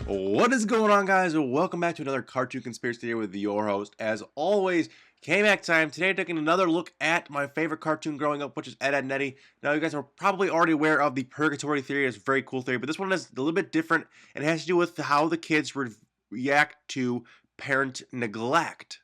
What is going on, guys? Welcome back to another Cartoon Conspiracy Theory with your host. As always, K-Mac time. Today, taking another look at my favorite cartoon growing up, which is Ed, Edd and Eddy. Now, you guys are probably already aware of the Purgatory Theory. It's a very cool theory, but this one is a little bit different, and it has to do with how the kids react to parent neglect.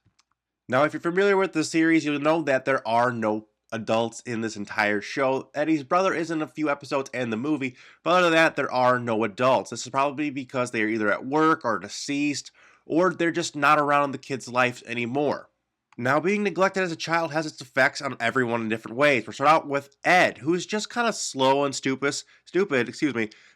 Now, if you're familiar with the series, you'll know that there are no adults in this entire show. Eddie's brother is in a few episodes and the movie, but other than that, there are no adults. This is probably because they are either at work or deceased, or they're just not around in the kids' lives anymore. Now, being neglected as a child has its effects on everyone in different ways. We'll start out with Ed, who's just kind of slow and stupid,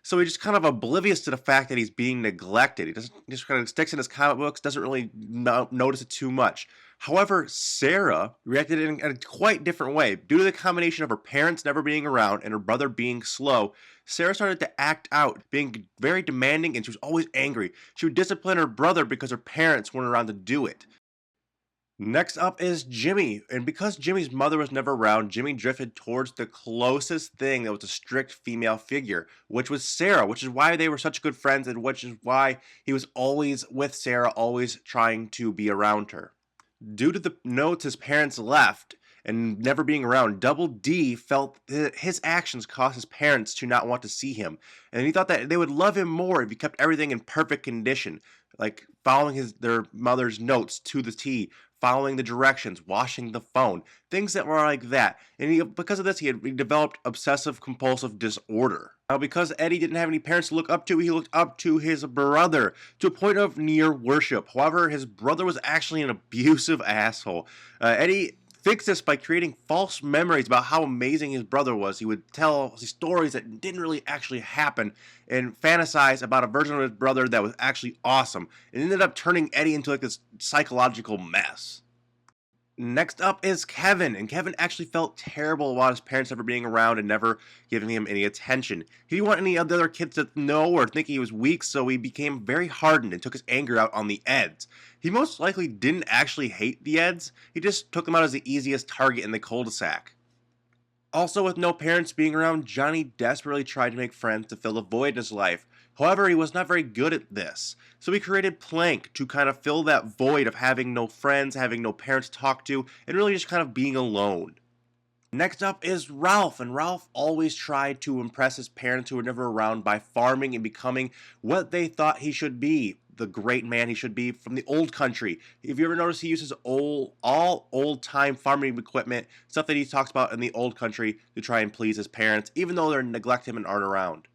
so he's just kind of oblivious to the fact that he's being neglected. He just kind of sticks in his comic books, doesn't really notice it too much. However, Sarah reacted in a quite different way. Due to the combination of her parents never being around and her brother being slow, Sarah started to act out, being very demanding, and she was always angry. She would discipline her brother because her parents weren't around to do it. Next up is Jimmy, and because Jimmy's mother was never around, Jimmy drifted towards the closest thing that was a strict female figure, which was Sarah, which is why they were such good friends, and which is why he was always with Sarah, always trying to be around her. Due to the notes his parents left and never being around, Double D felt that his actions caused his parents to not want to see him, and he thought that they would love him more if he kept everything in perfect condition, like following their mother's notes to the T, following the directions, washing the phone, things that were like that. And because of this, he developed obsessive compulsive disorder. Now, because Eddie didn't have any parents to look up to, he looked up to his brother to a point of near worship. However, his brother was actually an abusive asshole. Eddie fixed this by creating false memories about how amazing his brother was. He would tell stories that didn't really actually happen and fantasize about a version of his brother that was actually awesome. It ended up turning Eddie into like this psychological mess. Next up is Kevin, and Kevin actually felt terrible about his parents never being around and never giving him any attention. He didn't want any of the other kids to know or think he was weak, so he became very hardened and took his anger out on the Eds. He most likely didn't actually hate the Eds, he just took them out as the easiest target in the cul-de-sac. Also, with no parents being around, Johnny desperately tried to make friends to fill the void in his life. However, he was not very good at this, so he created Plank to kind of fill that void of having no friends, having no parents to talk to, and really just kind of being alone. Next up is Ralph, and Ralph always tried to impress his parents who were never around by farming and becoming what they thought he should be, the great man he should be from the old country. If you ever notice, he uses all old-time farming equipment, stuff that he talks about in the old country to try and please his parents, even though they neglect him and aren't around.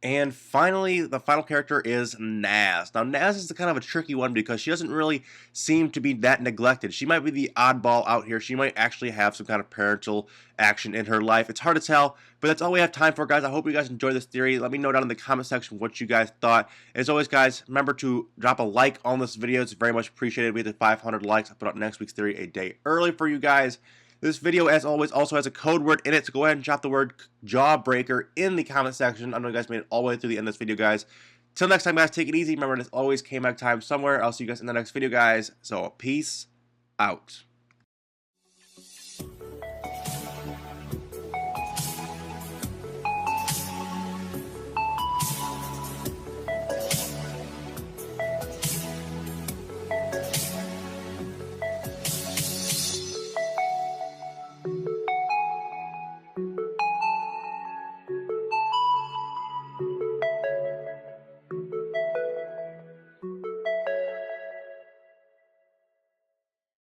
And finally, the final character is Naz. Now, Naz is kind of a tricky one because she doesn't really seem to be that neglected. She might be the oddball out here. She might actually have some kind of parental action in her life. It's hard to tell, but that's all we have time for, guys. I hope you guys enjoyed this theory. Let me know down in the comment section what you guys thought. And as always, guys, remember to drop a like on this video. It's very much appreciated. We hit 500 likes. I'll put up next week's theory a day early for you guys. This video, as always, also has a code word in it, so go ahead and drop the word Jawbreaker in the comment section. I know you guys made it all the way through the end of this video, guys. Till next time, guys, take it easy. Remember, it's always K-Mac time somewhere. I'll see you guys in the next video, guys. So, peace out.